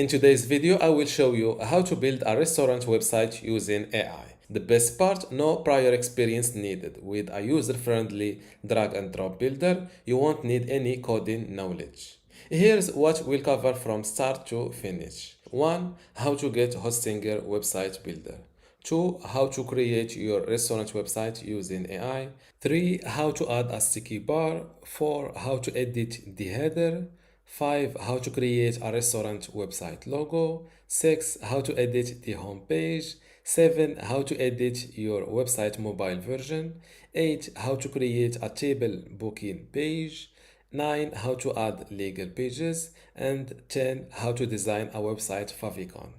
In today's video, I will show you how to build a restaurant website using AI. The best part, no prior experience needed. With a user-friendly drag and drop builder, you won't need any coding knowledge. Here's what we'll cover from start to finish. 1. How to get Hostinger website builder. 2. How to create your restaurant website using AI. 3. How to add a sticky bar. 4. How to edit the header. 5. How to create a restaurant website logo. 6. How to edit the home page. 7. How to edit your website mobile version. 8. How to create a table booking page. 9. How to add legal pages. And 10. How to design a website favicon.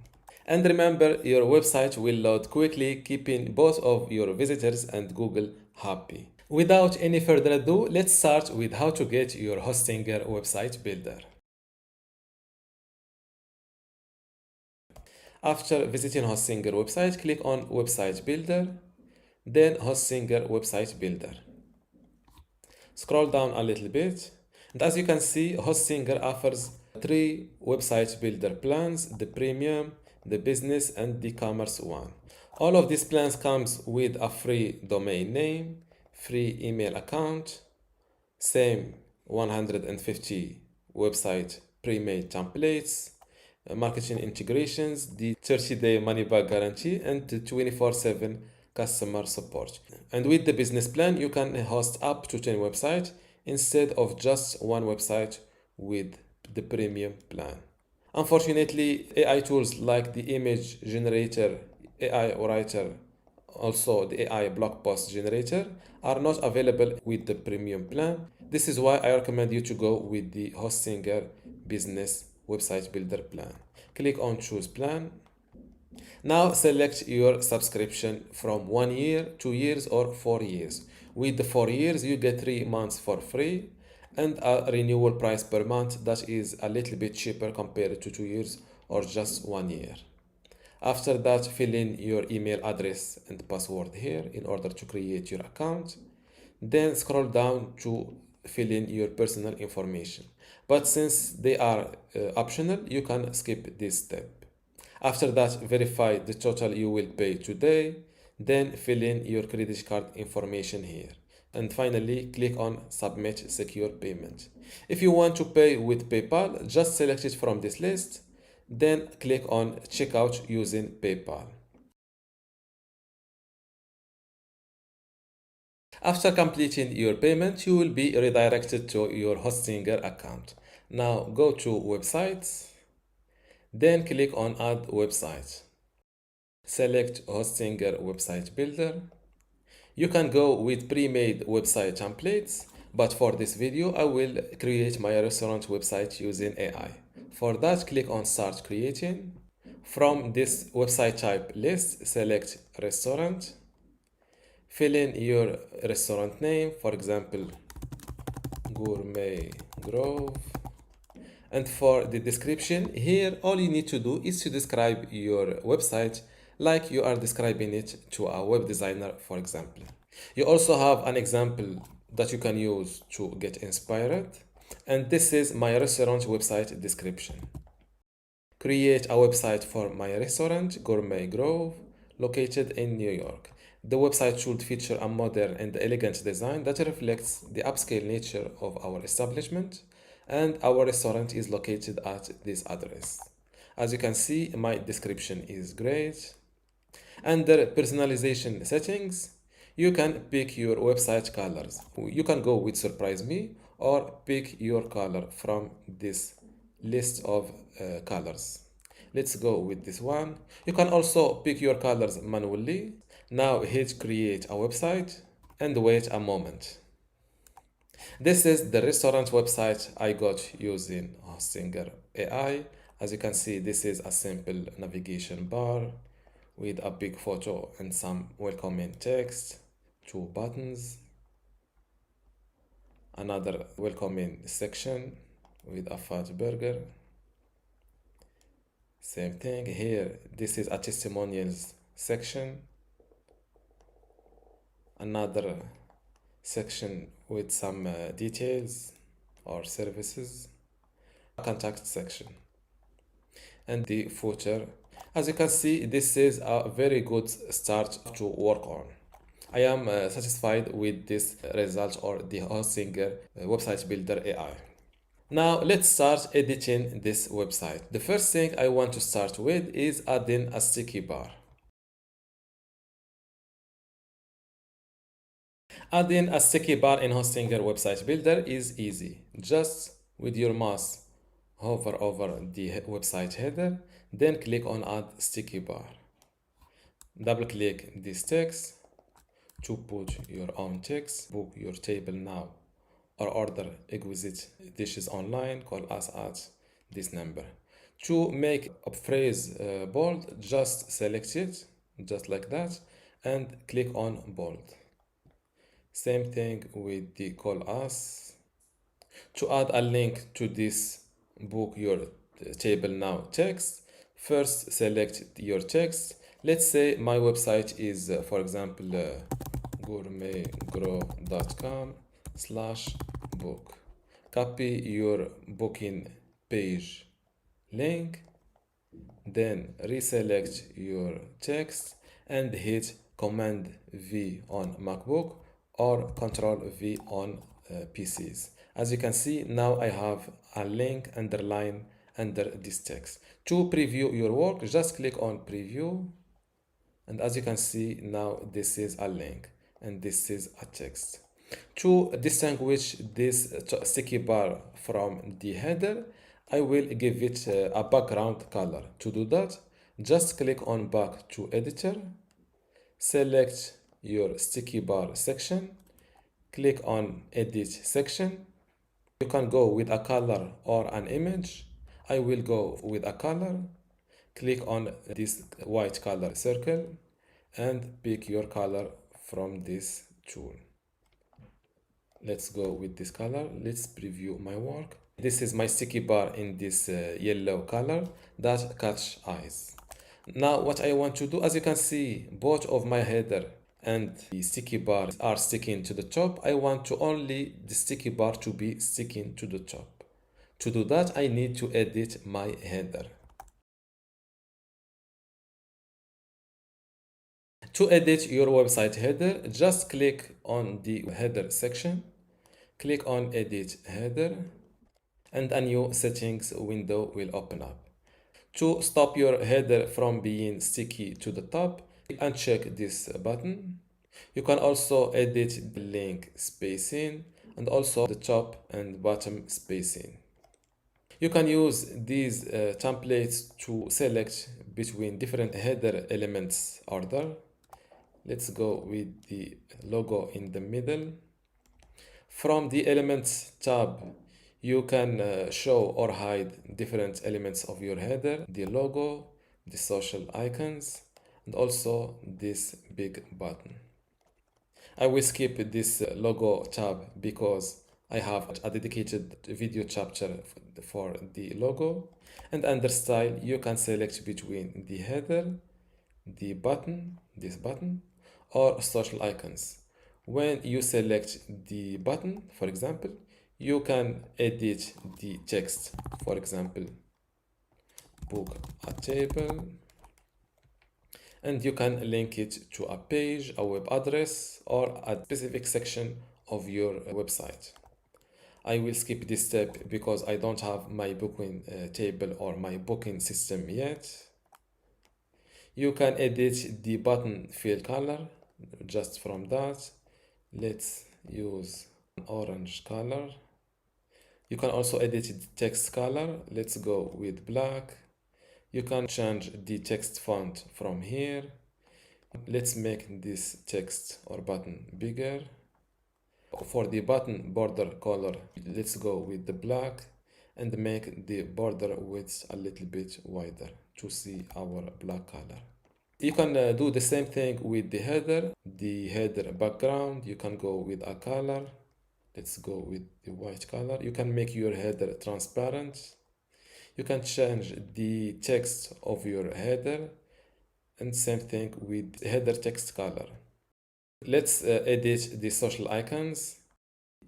And remember, your website will load quickly, keeping both of your visitors and Google happy. Without any further ado, let's start with how to get your Hostinger website builder. After visiting Hostinger website, click on Website Builder, then Hostinger Website Builder. Scroll down a little bit, and as you can see, Hostinger offers 3 website builder plans: the premium, the business, and the commerce one. All of these plans comes with a free domain name, free email account, same 150 website pre-made templates, marketing integrations, the 30-day money-back guarantee, and the 24/7 customer support. And with the business plan, you can host up to 10 websites instead of just one website with the premium plan. Unfortunately, AI tools like the image generator, AI writer, also the AI blog post generator, are not available with the premium plan. This is why I recommend you to go with the Hostinger Business Website Builder plan. Click on Choose Plan. Now select your subscription from 1 year, 2 years, or 4 years. With the 4 years, you get 3 months for free and a renewal price per month that is a little bit cheaper compared to 2 years or just 1 year. After that, fill in your email address and password here in order to create your account. Then scroll down to fill in your personal information. But since they are optional, you can skip this step. After that, verify the total you will pay today. Then fill in your credit card information here. And finally, click on Submit Secure Payment. If you want to pay with PayPal, just select it from this list. Then click on Checkout using PayPal. After completing your payment, you will be redirected to your Hostinger account. Now go to Websites, then click on Add Website. Select Hostinger Website Builder. You can go with pre-made website templates, but for this video, I will create my restaurant website using AI. For that, click on Start Creating. From this website type list, select Restaurant. Fill in your restaurant name, for example, Gourmet Grove. And for the description, here all you need to do is to describe your website like you are describing it to a web designer, for example. You also have an example that you can use to get inspired. And this is my restaurant website description. Create a website for my restaurant, Gourmet Grove, located in New York. The website should feature a modern and elegant design that reflects the upscale nature of our establishment, and our restaurant is located at this address. As you can see, my description is great. Under personalization settings, you can pick your website colors. You can go with Surprise Me or pick your color from this list of colors. Let's go with this one. You can also pick your colors manually. Now hit create a website and wait a moment. This is the restaurant website I got using Hostinger AI. As you can see, this is a simple navigation bar with a big photo and some welcoming text, 2 buttons, another welcoming section with a fat burger. Same thing here. This is a testimonials section, another section with some details or services, a contact section. and the footer. As you can see, this is a very good start to work on. I am satisfied with this result or the Hostinger website builder AI. Now let's start editing this website. The first thing I want to start with is adding a sticky bar. Adding a sticky bar in Hostinger website builder is easy. Just with your mouse, hover over the website header, then click on add sticky bar. Double click this text to put your own text, book your table now, or order exquisite dishes online, call us at this number. To make a phrase bold, just select it, just like that, and click on bold. Same thing with the call us. To add a link to this book your table now text, first select your text. Let's say my website is, for example, gourmetgrow.com/book. Copy your booking page link, then reselect your text and hit Command V on MacBook or Control V on PCs. As you can see, now I have a link underlined under this text. To preview your work, just click on preview, and as you can see, now this is a link and this is a text. To distinguish this sticky bar from the header, I will give it a background color. To do that, just click on back to editor, select your sticky bar section, click on edit section. You can go with a color or an image. I will go with a color. Click on this white color circle and pick your color from this tool. Let's go with this color. Let's preview my work. This is my sticky bar in this yellow color that catch eyes. Now what I want to do, as you can see, both of my header and the sticky bar are sticking to the top. I want to only the sticky bar to be sticking to the top. To do that, I need to edit my header. To edit your website header, just click on the header section, click on edit header, and a new settings window will open up. To stop your header from being sticky to the top, uncheck this button. You can also edit the link spacing and also the top and bottom spacing. You can use these templates to select between different header elements order. Let's go with the logo in the middle. From the Elements tab, you can show or hide different elements of your header, the logo, the social icons, and also this big button. I will skip this logo tab because I have a dedicated video chapter for the logo. And under style, you can select between the header, the button, this button, or social icons. When you select the button, for example, you can edit the text. For example, book a table, and you can link it to a page, a web address, or a specific section of your website. I will skip this step because I don't have my booking table or my booking system yet. You can edit the button field color just from that. Let's use an orange color. You can also edit the text color. Let's go with black. You can change the text font from here. Let's make this text or button bigger. For the button border color, let's go with the black and make the border width a little bit wider to see our black color. You can do the same thing with the header background. You can go with a color. Let's go with the white color. You can make your header transparent. You can change the text of your header, and same thing with the header text color. Let's edit the social icons.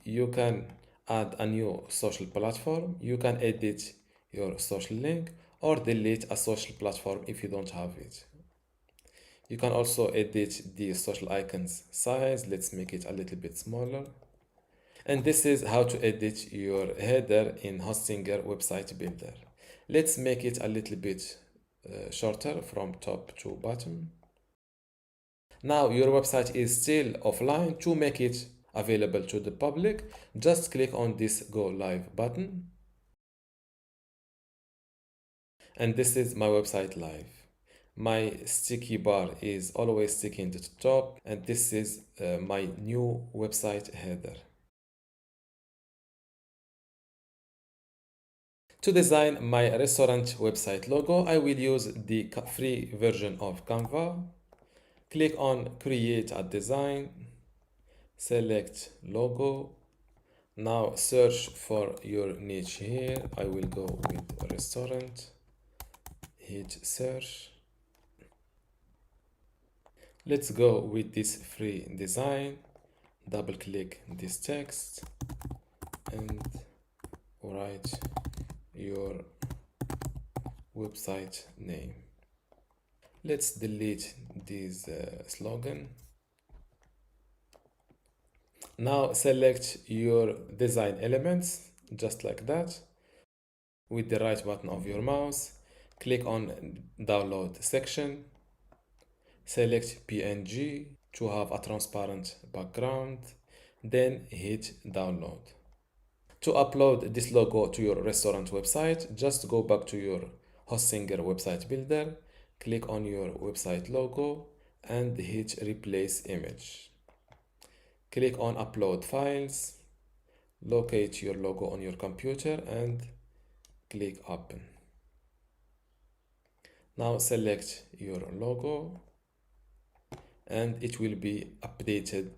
You can add a new social platform. You can edit your social link, or delete a social platform if you don't have it. You can also edit the social icons size. Let's make it a little bit smaller. And this is how to edit your header in Hostinger website builder. Let's make it a little bit shorter from top to bottom. Now your website is still offline. To make it available to the public, just click on this go live button. And this is my website live. My sticky bar is always sticking to the top, and this is my new website header. To design my restaurant website logo, I will use the free version of Canva. Click on create a design, select logo. Now search for your niche here. I will go with restaurant, hit search. Let's go with this free design. Double click this text and write your website name. Let's delete this slogan. Now select your design elements just like that. With the right button of your mouse, click on download section. Select PNG to have a transparent background, then hit download. To upload this logo to your restaurant website, just go back to your Hostinger website builder, click on your website logo and hit replace image. Click on upload files, locate your logo on your computer and click open. Now select your logo and it will be updated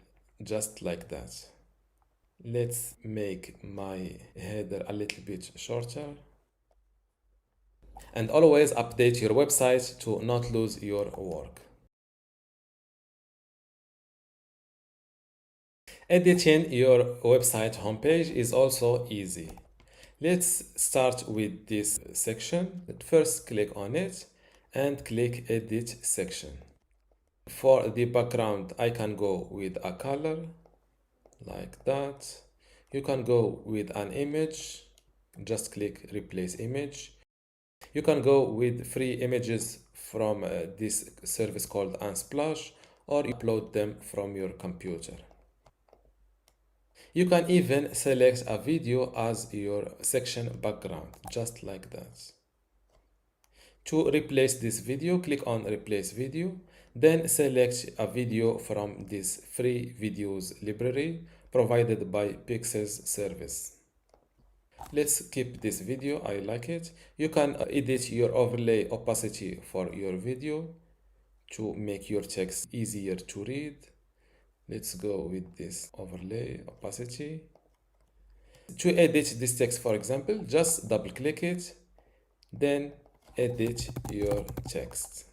just like that. Let's make my header a little bit shorter. And always update your website to not lose your work. Editing your website homepage is also easy. Let's start with this section. First click on it and click edit section. For the background, I can go with a color like that. You can go with an image, just click replace image. You can go with free images from this service called Unsplash, or you upload them from your computer. You can even select a video as your section background, just like that. To replace this video, click on replace video, then select a video from this free videos library provided by Pixel's service. Let's keep this video, I like it. You can edit your overlay opacity for your video to make your text easier to read. Let's go with this overlay opacity. To edit this text, for example, just double click it, then edit your text.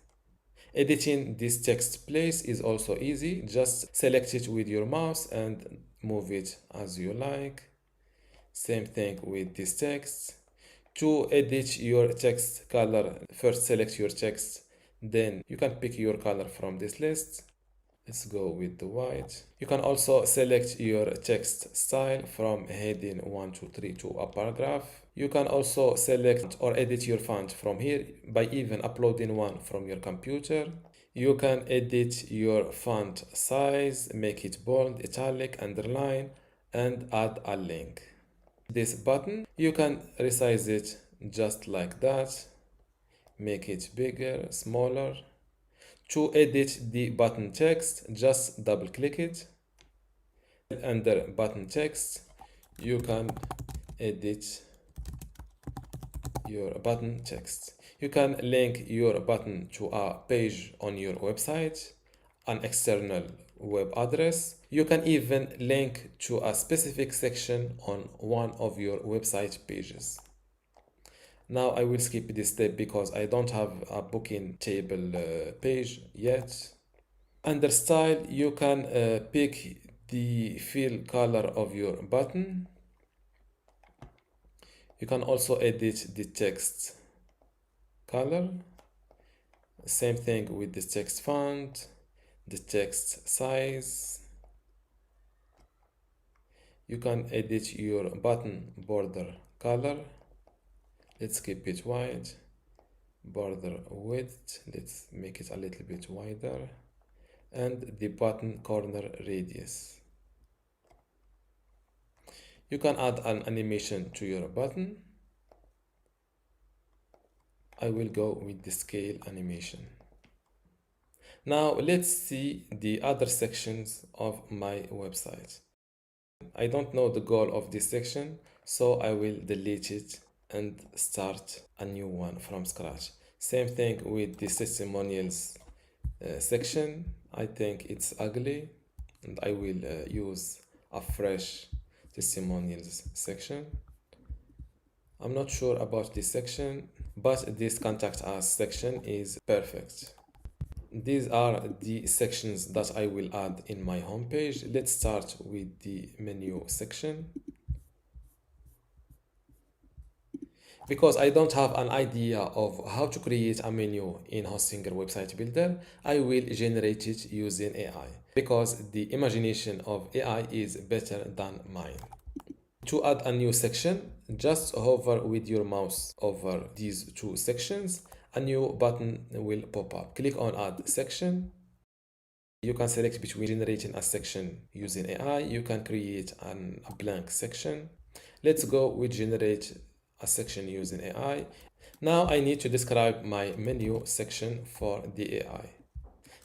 Editing this text place is also easy. Just select it with your mouse and move it as you like. Same thing with this text. To edit your text color, first select your text, then you can pick your color from this list. Let's go with the white. You can also select your text style from heading 1 to 3 to a paragraph. You can also select or edit your font from here by even uploading one from your computer. You can edit your font size, make it bold, italic, underline, and add a link. This button, you can resize it just like that, make it bigger, smaller. To edit the button text, just double click it. Under button text, you can edit your button text. You can link your button to a page on your website, an external web address. You can even link to a specific section on one of your website pages. Now I will skip this step because I don't have a booking table page yet. Under style, you can pick the fill color of your button. You can also edit the text color. Same thing with the text font, the text size. You can edit your button border color. Let's keep it wide. Border width, let's make it a little bit wider. And the button corner radius. You can add an animation to your button. I will go with the scale animation. Now let's see the other sections of my website. I don't know the goal of this section, so I will delete it and start a new one from scratch. Same thing with the testimonials section. I think it's ugly and I will use a fresh testimonials section. I'm not sure about this section, but this contact us section is perfect. These are the sections that I will add in my homepage. Let's start with the menu section. Because I don't have an idea of how to create a menu in Hostinger Website Builder, I will generate it using AI. Because the imagination of AI is better than mine. To add a new section, just hover with your mouse over these two sections. A new button will pop up. Click on Add Section. You can select between generating a section using AI. You can create a blank section. Let's go with generate a section using AI. Now I need to describe my menu section for the AI.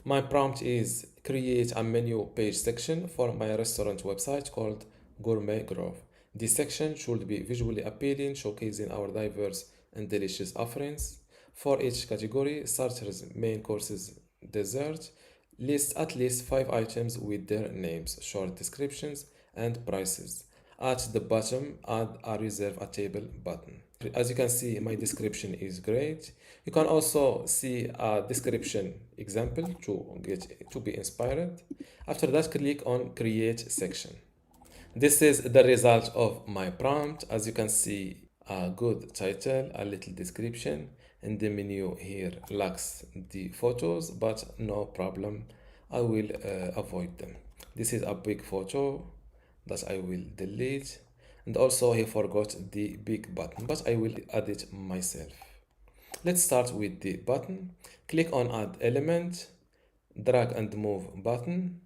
My prompt is create a menu page section for my restaurant website called Gourmet Grove. This section should be visually appealing, showcasing our diverse and delicious offerings. For each category, starters, main courses, dessert, list at least 5 items with their names, short descriptions, and prices. At the bottom, add a reserve a table button. As you can see, my description is great. You can also see a description example to be inspired. After that, click on Create Section. This is the result of my prompt. As you can see, a good title, a little description, and the menu here lacks the photos, but no problem. I will avoid them. This is a big photo that I will delete. And also he forgot the big button, but I will add it myself. Let's start with the button. Click on Add Element, drag and move button,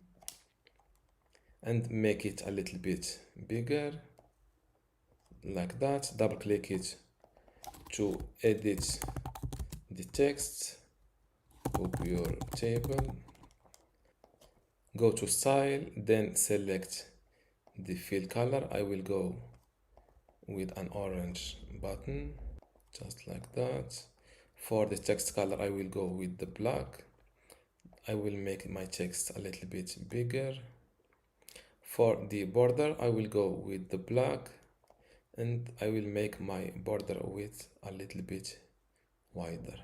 and make it a little bit bigger, like that. Double click it to edit the text. Book your table. Go to Style, then select the fill color. I will go with an orange button, just like that. For the text color, I will go with the black. I will make my text a little bit bigger. For the border, I will go with the black, and I will make my border width a little bit wider.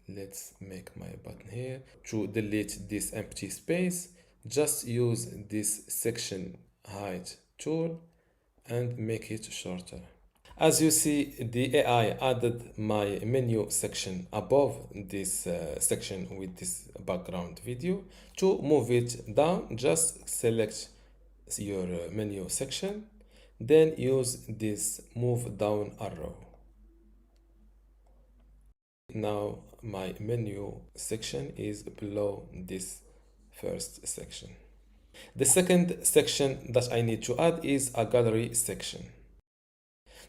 Let's make my button here. To delete this empty space, just use this section height tool and make it shorter. As you see, the AI added my menu section above this section with this background video. To move it down, just select your menu section, then use this move down arrow. Now my menu section is below this first section. The second section that I need to add is a gallery section.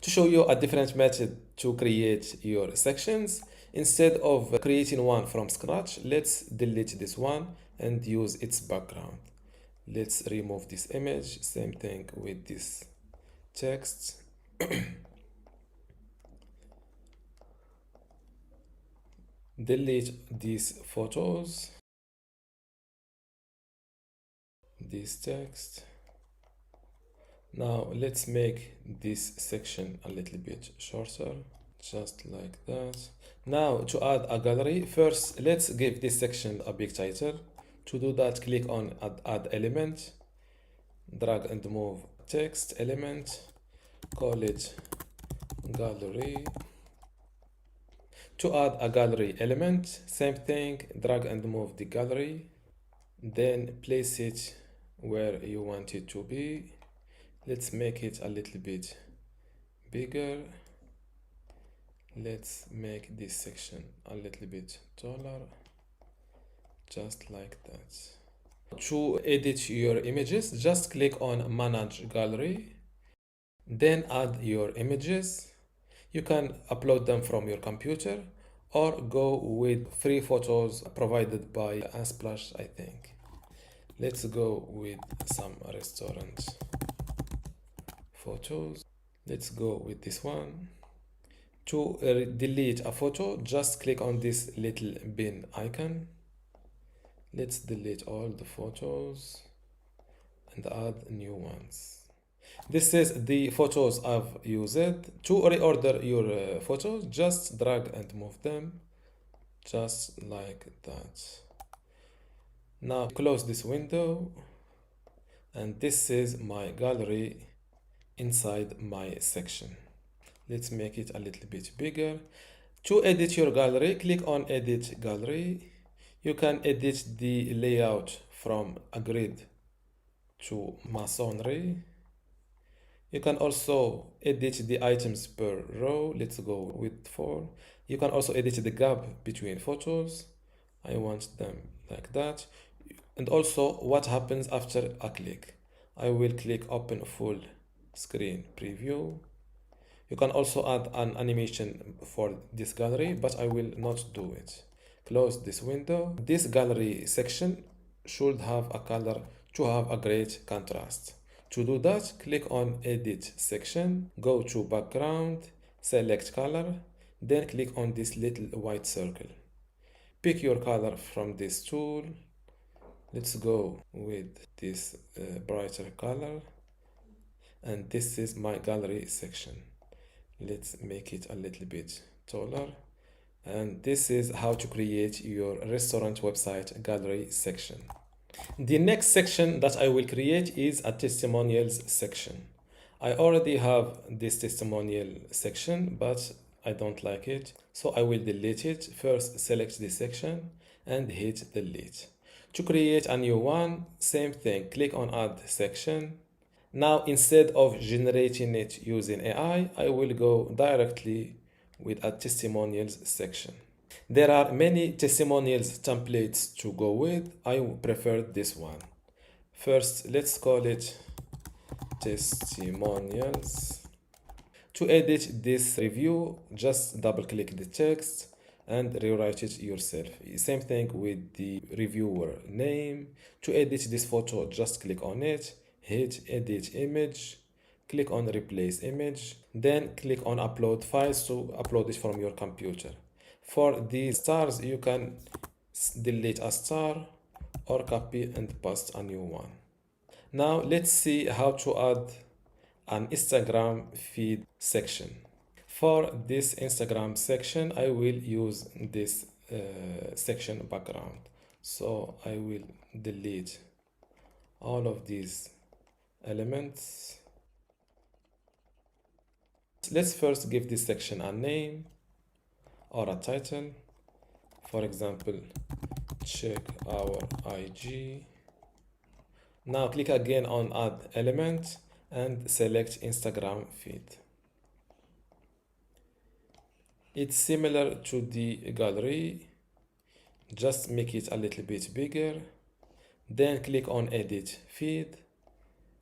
To show you a different method to create your sections, instead of creating one from scratch, let's delete this one and use its background. Let's remove this image. Same thing with this text. Delete these photos, this text. Now let's make this section a little bit shorter, just like that. Now to add a gallery, first let's give this section a big title. To do that, click on add element, drag and move text element, call it gallery, To add a gallery element, same thing, drag and move the gallery, then place it where you want it to be. Let's make it a little bit bigger. Let's make this section a little bit taller, just like that. To edit your images, just click on Manage Gallery, then add your images. You can upload them from your computer or go with free photos provided by Unsplash, I think. Let's go with some restaurant photos. Let's go with this one. To delete a photo, just click on this little bin icon. Let's delete all the photos and add new ones. This is the photos I've used. To reorder your photos, just drag and move them, just like that. Now close this window, and this is my gallery inside my section. Let's make it a little bit bigger. To edit your gallery, click on Edit Gallery. You can edit the layout from a grid to masonry. You can also edit the items per row. Let's go with 4. You can also edit the gap between photos. I want them like that. And also what happens after a click. I will click Open Full Screen Preview. You can also add an animation for this gallery, but I will not do it. Close this window. This gallery section should have a color to have a great contrast. To do that, click on Edit section, go to Background, select Color, then click on this little white circle. Pick your color from this tool. Let's go with this brighter color. And this is my gallery section. Let's make it a little bit taller. And this is how to create your restaurant website gallery section. The next section that I will create is a testimonials section. I already have this testimonial section, but I don't like it, so I will delete it. First, select this section and hit delete. To create a new one, same thing, click on Add Section. Now, instead of generating it using AI, I will go directly with a testimonials section. There are many testimonials templates to go with. I prefer this one. First, let's call it testimonials. To edit this review, just double click the text and rewrite it yourself. Same thing with the reviewer name. To edit this photo, just click on it, hit edit image, click on replace image, then click on upload files to upload it from your computer. For these stars, you can delete a star or copy and paste a new one. Now let's see how to add an Instagram feed section. For this Instagram section, I will use this section background. So I will delete all of these elements. Let's first give this section a name or a title. For example, check our IG. Now click again on Add Element and select Instagram feed. It's similar to the gallery, just make it a little bit bigger. Then click on Edit Feed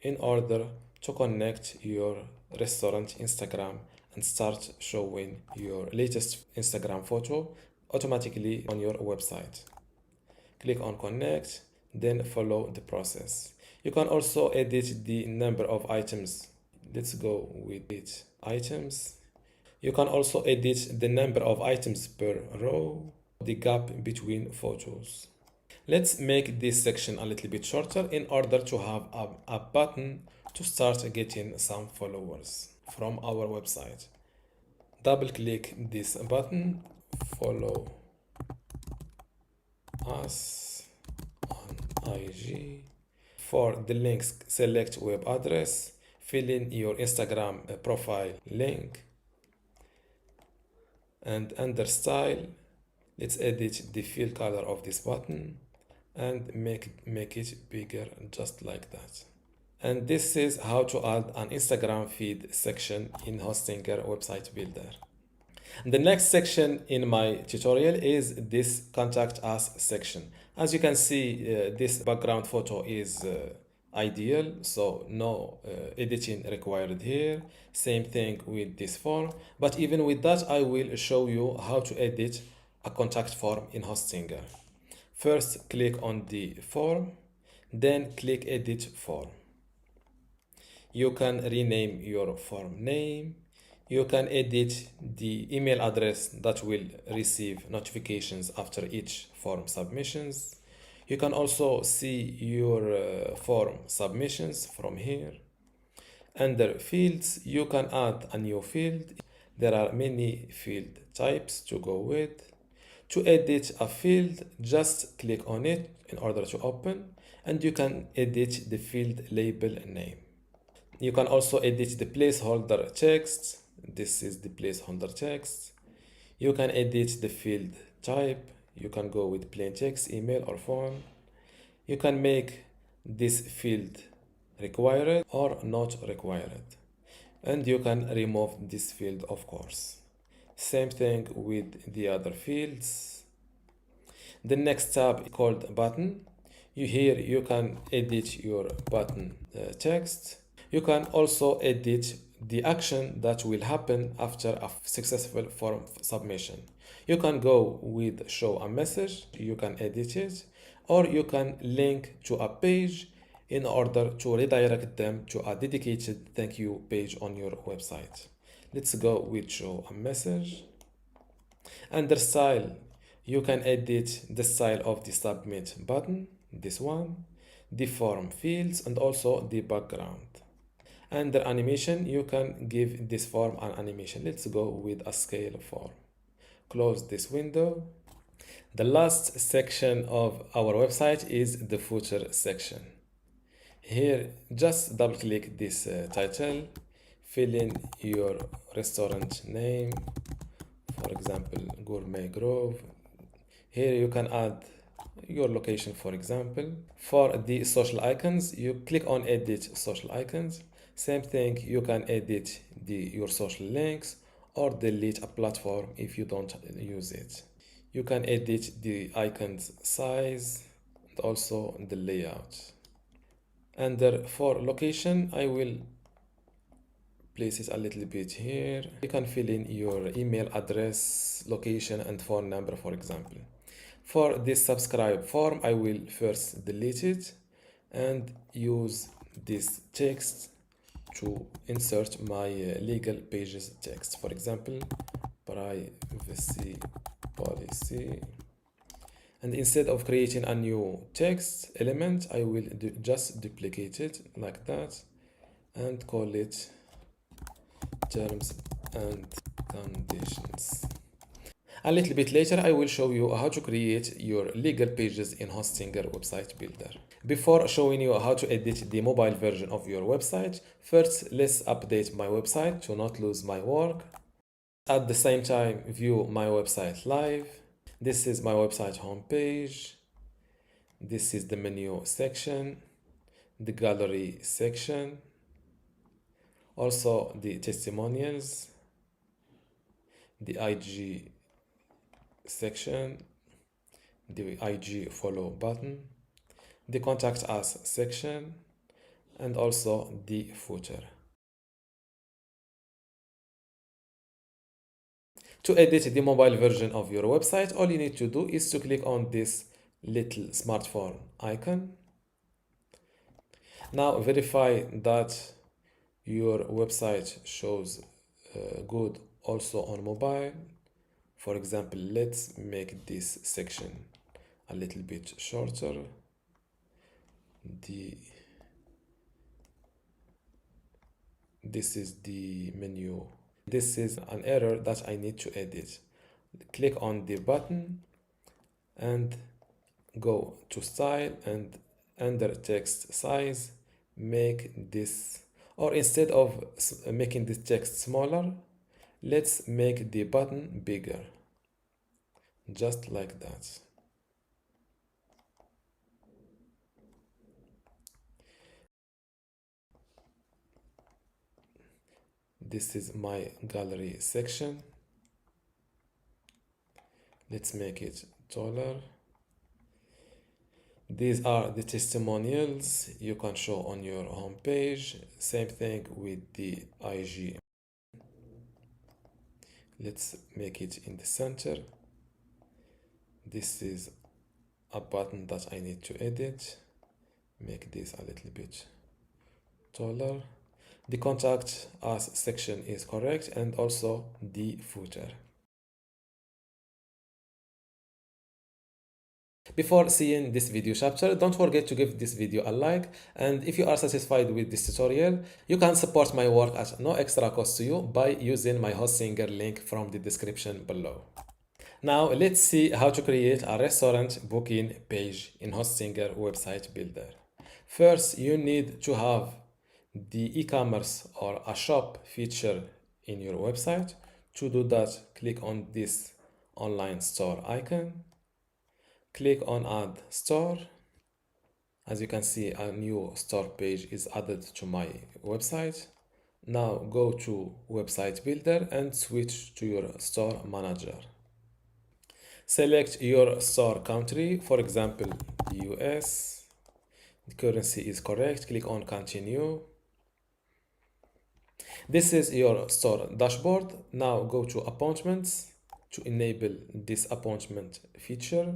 in order to connect your restaurant Instagram and start showing your latest Instagram photo automatically on your website. Click on Connect, then follow the process. You can also edit the number of items. Let's go with it. Items. You can also edit the number of items per row, the gap between photos. Let's make this section a little bit shorter in order to have a button to start getting some followers from our website. Double click this button, follow us on IG. For the links, select web address, fill in your Instagram profile link, And under style, let's edit the field color of this button and make it bigger, just like that. And this is how to add an Instagram feed section in Hostinger website builder. The next section in my tutorial is this contact us section. As you can see, this background photo is ideal, so no editing required here. Same thing with this form, but even with that, I will show you how to edit a contact form in Hostinger. First, click on the form, then click edit form. You can rename your form name. You can edit the email address that will receive notifications after each form submissions. You can also see your form submissions from here. Under fields, you can add a new field. There are many field types to go with. To edit a field, just click on it in order to open, and you can edit the field label name. You can also edit the placeholder text. This is the placeholder text. You can edit the field type. You can go with plain text, email, or phone. You can make this field required or not required. And you can remove this field, of course. Same thing with the other fields. The next tab is called button. Here you can edit your button text. You can also edit the action that will happen after a successful form submission. You can go with show a message, you can edit it, or you can link to a page in order to redirect them to a dedicated thank you page on your website. Let's go with show a message. Under style, you can edit the style of the submit button, this one, the form fields, and also the background. Under animation, you can give this form an animation. Let's go with a scale form. Close this window. The last section of our website is the footer section. Here, just double click this title, fill in your restaurant name, for example, Gourmet Grove. Here you can add your location, for example. For the social icons, you click on edit social icons. Same thing, you can edit your social links or delete a platform if you don't use it. You can edit the icons size and also the layout. And for location, I will place it a little bit here. You can fill in your email address, location, and phone number, for example. For this subscribe form, I will first delete it and use this text to insert my legal pages text. For example, privacy policy. And instead of creating a new text element, I will just duplicate it like that and call it terms and conditions. A little bit later, I will show you how to create your legal pages in Hostinger website builder. Before showing you how to edit the mobile version of your website, first let's update my website to not lose my work. At the same time, view my website live. This is my website homepage. This is the menu section, the gallery section, also the testimonials, the IG section, the IG follow button, the contact us section, and also the footer. To edit the mobile version of your website, all you need to do is to click on this little smartphone icon. Now verify that your website shows good also on mobile. For example, let's make this section a little bit shorter. This is the menu. This is an error that I need to edit. Click on the button and go to style, and under text size, make this, or instead of making this text smaller, Let's make the button bigger, just like that. This is my gallery section. Let's make it taller. These are the testimonials you can show on your home page. Same thing with the IG. Let's make it in the center. This is a button that I need to edit. Make this a little bit taller. The contact us section is correct, and also the footer. Before seeing this video chapter, don't forget to give this video a like, and if you are satisfied with this tutorial, you can support my work at no extra cost to you by using my Hostinger link from the description below. Now let's see how to create a restaurant booking page in Hostinger website builder. First, you need to have the e-commerce or a shop feature in your website. To do that, click on this online store icon. Click on add store. As you can see, a new store page is added to my website. Now go to website builder and switch to your store manager. Select your store country, for example, US. The currency is correct. Click on continue. This is your store dashboard. Now go to appointments to enable this appointment feature.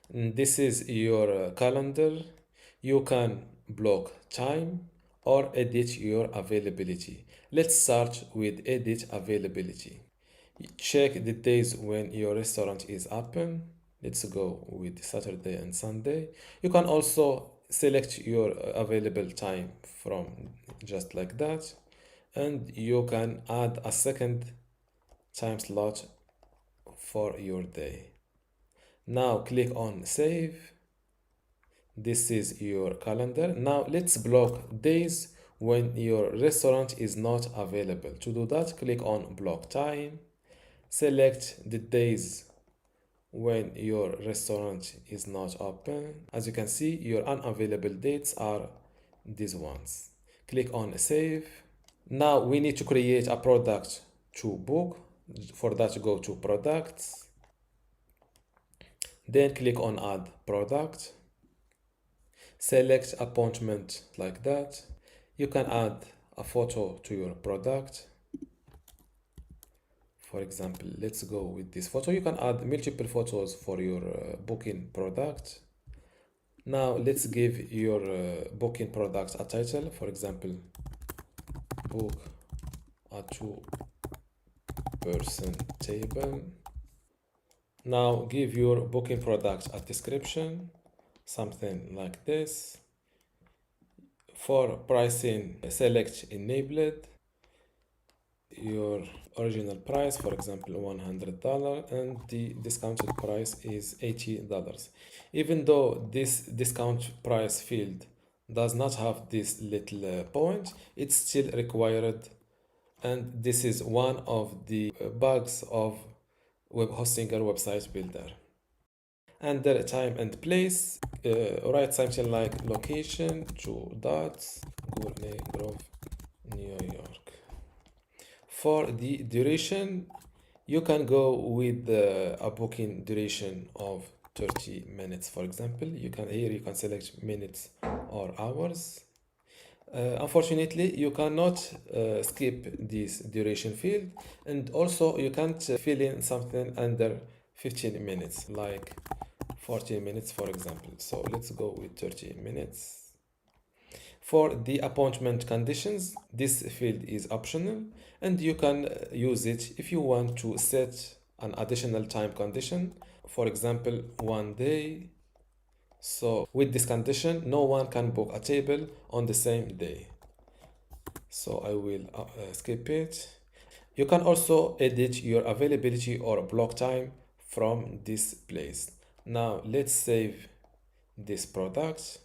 This is your calendar. You can block time or edit your availability. Let's start with edit availability. Check the days when your restaurant is open. Let's go with Saturday and Sunday. You can also select your available time from just like that, and you can add a second time slot for your day. Now click on save. This is your calendar. Now let's block days when your restaurant is not available. To do that, click on block time. Select the days when your restaurant is not open. As you can see, your unavailable dates are these ones. Click on save. Now we need to create a product to book. For that, go to products. Then click on add product. Select appointment like that. You can add a photo to your product. For example, let's go with this photo. You can add multiple photos for your booking product. Now let's give your booking product a title. For example, book a 2-person table. Now give your booking product a description, something like this. For pricing, select enabled. Your original price, for example, $100, and the discounted price is $80. Even though this discount price field does not have this little point, it's still required, and this is one of the bugs of web Hostinger website builder. Under time and place, write something like location, 2 dots, Gournay Grove, New York. For the duration, you can go with a booking duration of 30 minutes, for example. You can select minutes or hours. Unfortunately, you cannot skip this duration field, and also you can't fill in something under 15 minutes, like 40 minutes, for example. So let's go with 30 minutes. For the appointment conditions, this field is optional, and you can use it if you want to set an additional time condition, for example, 1 day. So with this condition, no one can book a table on the same day. So I will skip it. You can also edit your availability or block time from this place. Now let's save this product.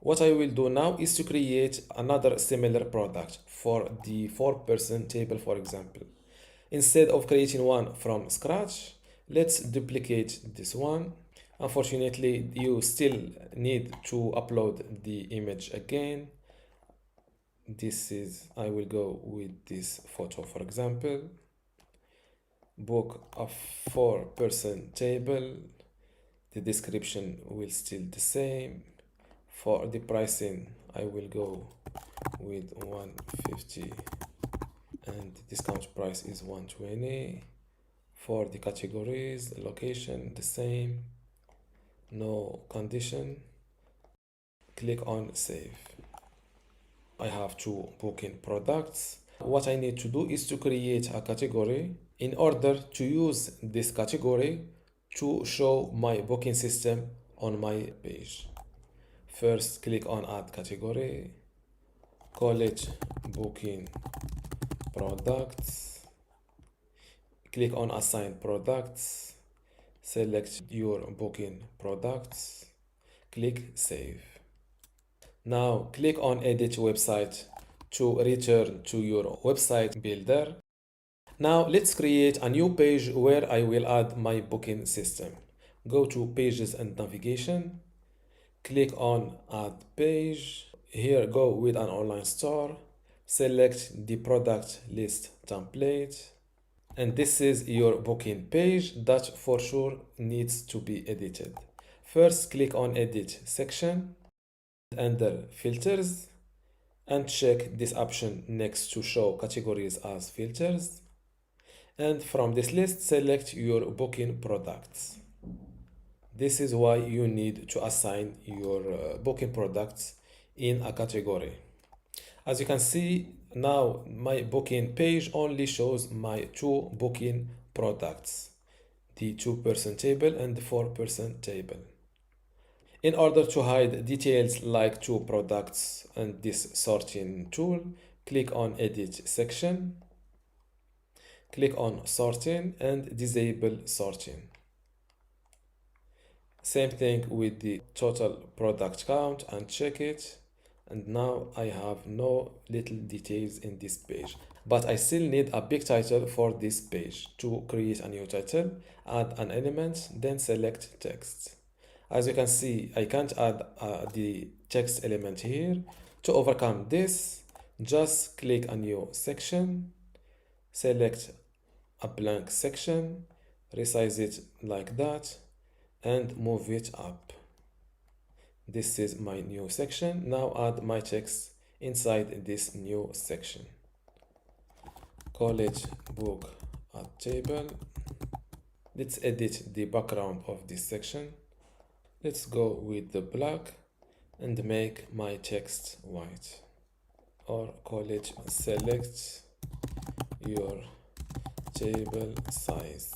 What I will do now is to create another similar product for the 4-person table, for example. Instead of creating one from scratch, let's duplicate this one. Unfortunately, you still need to upload the image again. I will go with this photo, for example. Book a 4-person table. The description will still the same. For the pricing, I will go with 150 and the discount price is 120. For the categories, location the same, no condition. Click on save. I have two booking products. What I need to do is to create a category in order to use this category to show my booking system on my page. First, click on add category, college booking products, click on assign products, select your booking products, click save. Now click on edit website to return to your website builder. Now let's create a new page where I will add my booking system. Go to pages and navigation, click on add page. Here go with an online store, select the product list template, and this is your booking page that for sure needs to be edited. First click on edit section, under filters, and check this option next to show categories as filters, and from this list select your booking products. This is why you need to assign your booking products in a category. As you can see, now my booking page only shows my two booking products, the 2-person table and the 4-person table. In order to hide details like two products and this sorting tool, click on edit section, click on sorting and disable sorting. Same thing with the total product count and check it. And now I have no little details in this page, but I still need a big title for this page. To create a new title, add an element, then select text. As you can see, I can't add the text element here. To overcome this, just click a new section, select a blank section, resize it like that, and move it up. This is my new section. Now add my text inside this new section. College book a table. Let's edit the background of this section. Let's go with the black and make my text white. Or college, select your table size.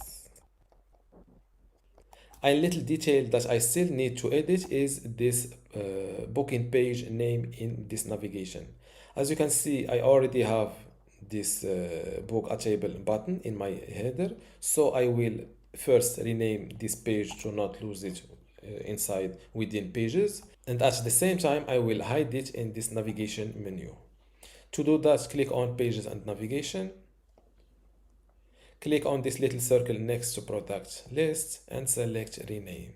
A little detail that I still need to edit is this booking page name in this navigation. As you can see, I already have this book a table button in my header, so I will first rename this page to not lose it inside within pages, and at the same time I will hide it in this navigation menu. To do that, click on pages and navigation. Click on this little circle next to product list and select rename.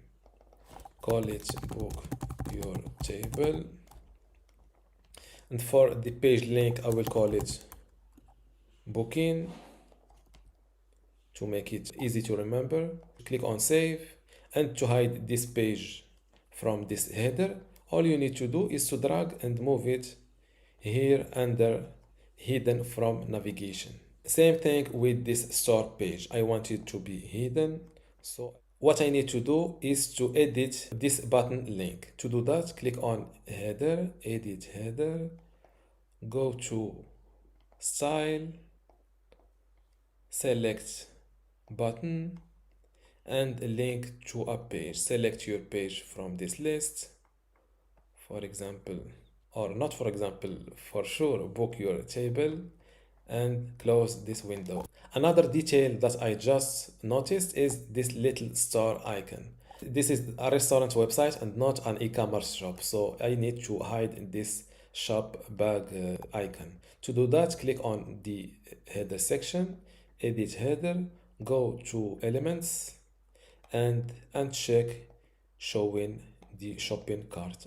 Call it book your table. And for the page link, I will call it booking to make it easy to remember. Click on save, and to hide this page from this header, all you need to do is to drag and move it here under hidden from navigation. Same thing with this store page. I want it to be hidden. So what I need to do is to edit this button link. To do that, click on header, edit header, go to style, select button and link to a page. Select your page from this list. For example, or not for example, for sure, book your table, and close this window. Another detail that I just noticed is this little star icon. This is a restaurant website and not an e-commerce shop, so I need to hide this shop bag icon. To do that, click on the header section, edit header, go to elements, and uncheck showing the shopping cart.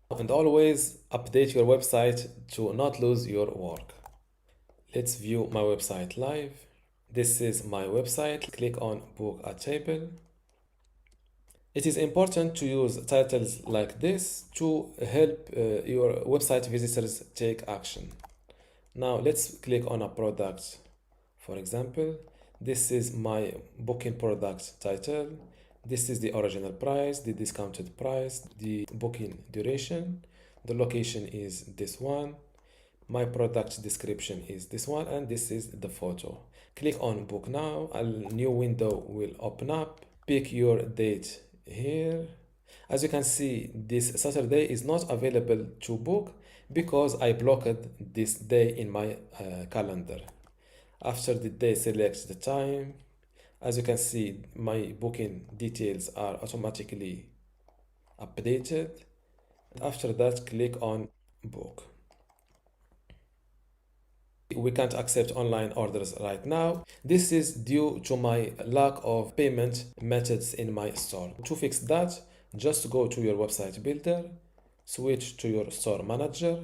And always update your website to not lose your work. Let's view my website live. This is my website. Click on book a table. It is important to use titles like this to help your website visitors take action. Now let's click on a product. For example, this is my booking product title. This is the original price, the discounted price, the booking duration. The location is this one. My product description is this one, and this is the photo. Click on book now. A new window will open up. Pick your date here. As you can see, this Saturday is not available to book because I blocked this day in my calendar. After the day, select the time. As you can see, my booking details are automatically updated. After that, click on book. We can't accept online orders right now. This is due to my lack of payment methods in my store. To fix that, just go to your website builder, switch to your store manager,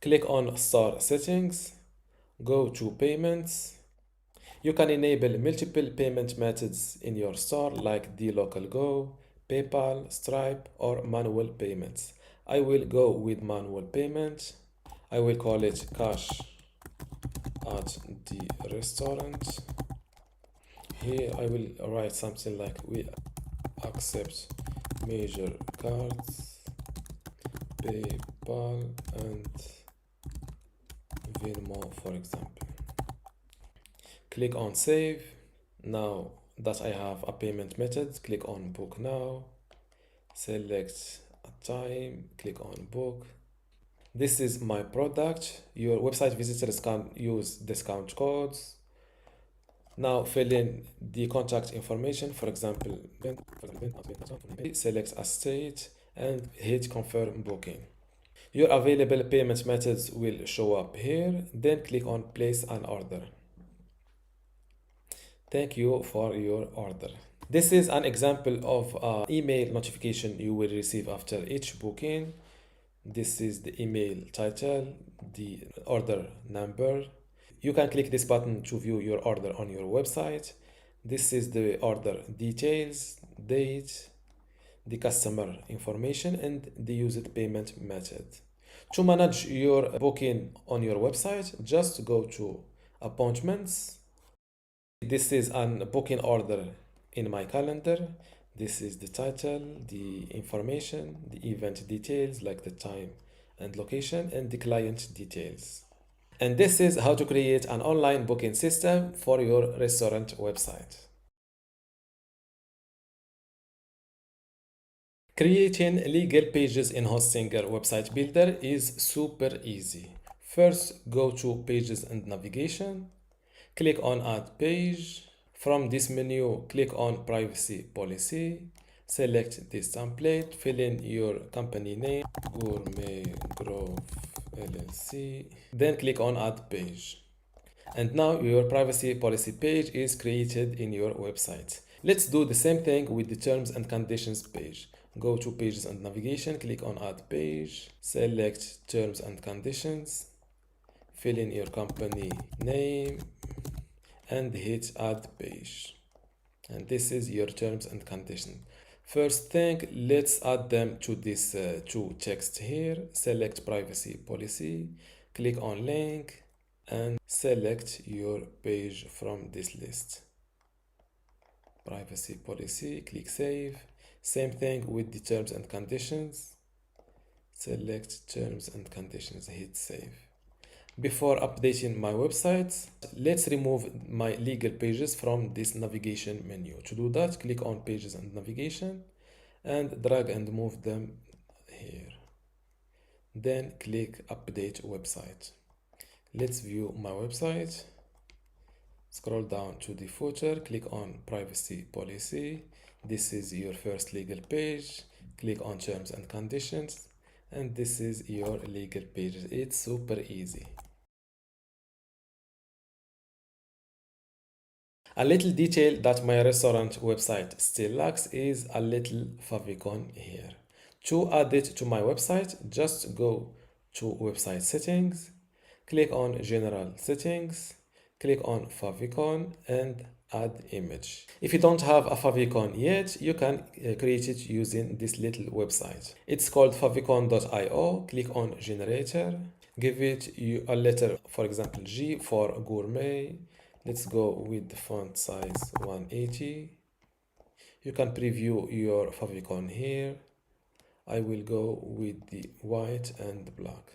click on store settings, go to payments. You can enable multiple payment methods in your store like dLocalGo, PayPal, Stripe, or manual payments. I will go with manual payment. I will call it cash at the restaurant. Here I will write something like we accept major cards, PayPal, and Venmo, for example. Click on save. Now that I have a payment method, click on book now, select a time, click on book. This is my product. Your website visitors can use discount codes. Now fill in the contact information, for example, select a state and hit confirm booking. Your available payment methods will show up here, then click on place an order. Thank you for your order. This is an example of email notification you will receive after each booking. This is the email title, the order number. You can click this button to view your order on your website. This is the order details, date, the customer information, and the used payment method. To manage your booking on your website, just go to appointments. This is an booking order in my calendar. This is the title, the information, the event details like the time and location, and the client details. And this is how to create an online booking system for your restaurant website. Creating legal pages in Hostinger Website Builder is super easy. First, go to Pages and Navigation. Click on Add Page. From this menu, click on Privacy Policy. Select this template. Fill in your company name, Gourmet Grove LLC. Then click on Add Page. And now your privacy policy page is created in your website. Let's do the same thing with the terms and conditions page. Go to Pages and Navigation, click on Add Page, select Terms and Conditions, fill in your company name, and hit Add Page. And this is your terms and conditions. First thing, let's add them to this two text here. Select Privacy Policy, click on Link, and select your page from this list. Privacy Policy, click Save. Same thing with the terms and conditions. Select terms and conditions, hit save. Before updating my website, let's remove my legal pages from this navigation menu. To do that, click on Pages and Navigation and drag and move them here. Then click Update Website. Let's view my website. Scroll down to the footer, click on privacy policy. This is your first legal page. Click on terms and conditions, and this is your legal page. It's super easy. A little detail that my restaurant website still lacks is a little favicon here. To add it to my website, just go to website settings, click on general settings, click on favicon and add image. If you don't have a favicon yet, you can create it using this little website. It's called favicon.io. Click on generator, give it a letter, for example G for gourmet. Let's go with the font size 180. You can preview your favicon here. I will go with the white and black.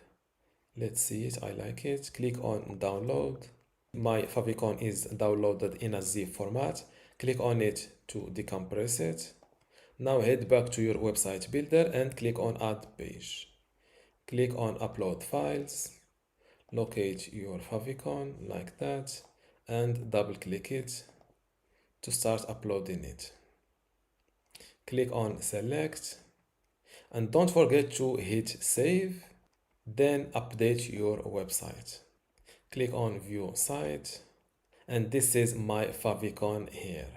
Let's see it, I like it. Click on download. My favicon is downloaded in a zip format. Click on it to decompress it. Now head back to your website builder and click on add page. Click on upload files. Locate your favicon like that and double click it to start uploading it. Click on select and don't forget to hit save, then update your website. Click on view site and this is my favicon here.